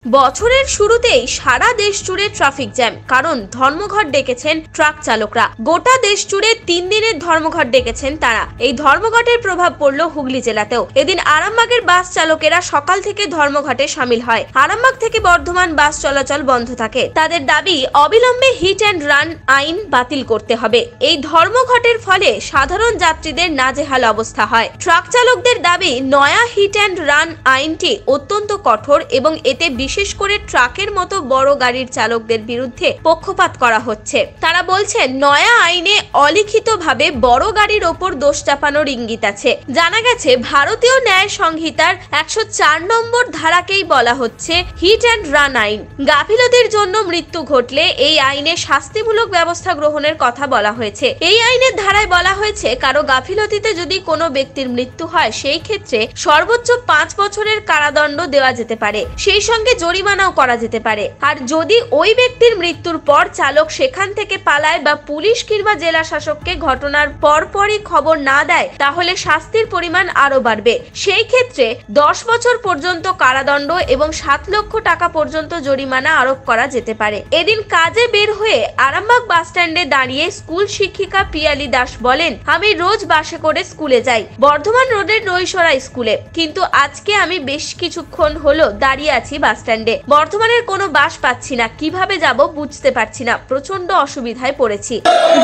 বছরের শুরুতেই সারা দেশ জুড়ে ট্রাফিক জ্যাম, কারণ ধর্মঘট ডেকেছেন ট্রাক চালকরা। গোটা দেশ জুড়ে 3 দিনের ধর্মঘট ডেকেছেন তারা। এই ধর্মঘটের প্রভাব পড়ল হুগলি জেলাতেও। এদিন আরামবাগের বাস চালকেরা সকাল থেকে ধর্মঘটে সামিল হয়। আরামবাগ থেকে বর্ধমান বাস চলাচল বন্ধ থাকে। তাদের দাবি, অবিলম্বে হিট অ্যান্ড রান আইন বাতিল করতে হবে। এই ধর্মঘটের ফলে সাধারণ যাত্রীদের নাজেহাল অবস্থা হয়। ট্রাক চালকদের দাবি, নয়া হিট অ্যান্ড রান আইনটি অত্যন্ত কঠোর এবং এতে বিশেষ করে ট্রাকের মতো বড় গাড়ির চালকদের বিরুদ্ধে পক্ষপাত করা হচ্ছে। তারা বলছেন, নয়া আইনে অলিখিতভাবে বড় গাড়ির ওপর দোষ চাপানোর ইঙ্গিত আছে। জানা গেছে, ভারতীয় ন্যায় সংহিতার 104 নম্বর ধারাকেই বলা হচ্ছে হিট অ্যান্ড রান আইন। গাফিলতির জন্য মৃত্যু ঘটলে এই আইনে শাস্তিমূলক ব্যবস্থা গ্রহণের কথা বলা হয়েছে। এই আইনের ধারায় বলা হয়েছে, কারো গাফিলতিতে যদি কোনো ব্যক্তির মৃত্যু হয়, সেই ক্ষেত্রে সর্বোচ্চ 5 বছরের কারাদণ্ড দেওয়া যেতে পারে। সেই সঙ্গে জরিমানাও করা যেতে পারে। আর যদি ওই ব্যক্তির মৃত্যুর পর চালক সেখান থেকে পালায় বা পুলিশ কিংবা জেলা শাসককে ঘটনার পরপরই খবর না দেয়, তাহলে শাস্তির পরিমাণ আরো বাড়বে। সেই ক্ষেত্রে 10 বছর পর্যন্ত কারাদণ্ড এবং 7 লক্ষ টাকা পর্যন্ত জরিমানা আরোপ করা যেতে পারে। এদিন কাজে বের হয়ে আরামবাগ বাস স্ট্যান্ডে দাঁড়িয়ে স্কুল শিক্ষিকা পিয়ালি দাস বলেন, আমি রোজ বাসে করে স্কুলে যাই, বর্ধমান রোডের নৈশরা স্কুলে, কিন্তু আজকে আমি বেশ কিছুক্ষণ হলো দাঁড়িয়ে আছি বাস স্ট্যান্ডে। বর্ধমানের কোনো বাস পাচ্ছি না, কিভাবে যাব বুঝতে পারছি না, প্রচন্ড অসুবিধায় পড়েছি।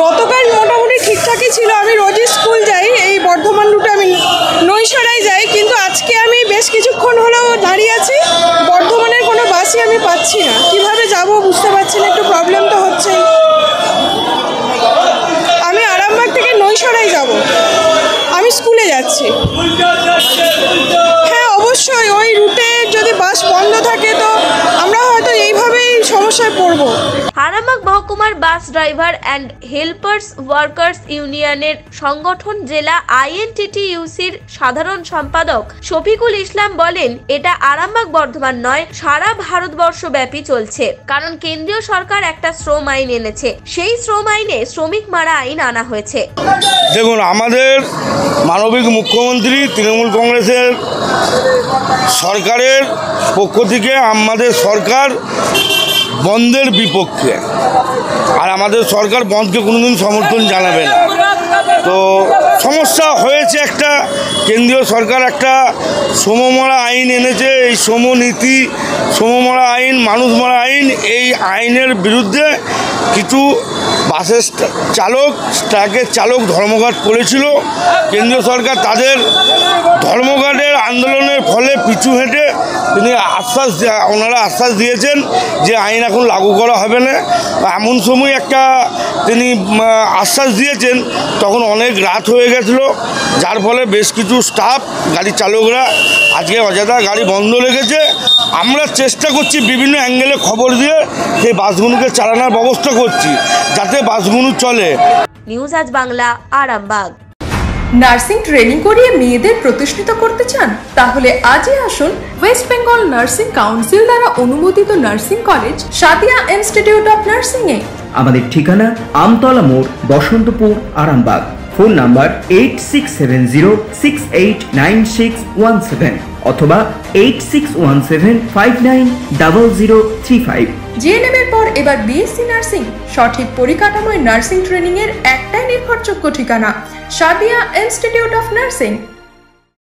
গতকাল মোটামুটি ঠিকঠাকই ছিল, আমি রোজই স্কুল যাই, এই বর্ধমান রুটে আমি নৈশরায় যাই, কিন্তু আজকে আমি বেশ কিছুক্ষণ হলেও দাঁড়িয়ে আছি, বর্ধমানের কোনো বাসই আমি পাচ্ছি না, কিভাবে যাব বুঝতে পারছি না, একটু প্রবলেম তো হচ্ছে। আমি আরামবাগ থেকে নৈশরায় যাব, আমি স্কুলে যাচ্ছি। হ্যাঁ, অবশ্যই ওই রুটে যদি বাস বন্ধ থাকে তো আমরা হয়তো এইভাবেই সমস্যায় পড়ব। আরামবাগ মহকুমার bus driver and helpers workers ইউনিয়নের সংগঠন জেলা INTTUCর সাধারণ সম্পাদক শফিকুল ইসলাম বলেন, এটা আরামবাগ বর্ধমান নয়, সারা ভারতবর্ষ ব্যাপী চলছে। কারণ কেন্দ্রীয় সরকার একটা শ্রম আইন এনেছে, সেই শ্রম আইনে শ্রমিক মারা আইন আনা হয়েছে। দেখুন, আমাদের মানবিক মুখ্যমন্ত্রী তৃণমূল কংগ্রেসের সরকারের পক্ষ থেকে আমাদের সরকার বন্ধের বিপক্ষে, আর আমাদের সরকার বন্ধকে কোনোদিন সমর্থন জানাবে না। তো সমস্যা হয়েছে, একটা কেন্দ্রীয় সরকার একটা শ্রমমরা আইন এনেছে, এই শ্রমনীতি, শ্রমমরা আইন, মানুষ মারা আইন, এই আইনের বিরুদ্ধে কিছু বাসের চালক, ট্রাকের চালক ধর্মঘট করেছিল। কেন্দ্রীয় সরকার তাদের ধর্মঘটের আন্দোলনের ফলে পিছু হেঁটে ওনারা আশ্বাস দিয়েছেন যে আইন এখন লাগু করা হবে না। এমন সময় একটা তিনি আশ্বাস দিয়েছেন, তখন অনেক রাত হয়ে গেছিলো, যার ফলে বেশ কিছু স্টাফ, গাড়ি চালকরা আজকে অযথা গাড়ি বন্ধ রেখেছে। আমরা চেষ্টা করছি বিভিন্ন অ্যাঙ্গেলে খবর দিয়ে সেই বাসগুলোকে চালানোর ব্যবস্থা করছি, যাতে বাসগুলো চলে। নিউজ আজ বাংলা, আরামবাগ। নার্সিং ট্রেনিং করিয়ে মেয়েদের প্রতিষ্ঠিত করতে চান? তাহলে আজই আসুন ওয়েস্ট বেঙ্গল নার্সিং কাউন্সিল দ্বারা অনুমোদিত nursing college Sadia institute of nursing এ। আমাদের ঠিকানা আমতলা মোড়, বসন্তপুর, আরামবাগ। ফোন নাম্বার 8670689617 অথবা 8617590035। জিএনএম এর পর এবার বিএসসি নার্সিং। সঠিক পরিকাঠামোয় নার্সিং ট্রেনিং এর একটাই নির্ভরযোগ্য ঠিকানা, সাদিয়া ইনস্টিটিউট অফ নার্সিং।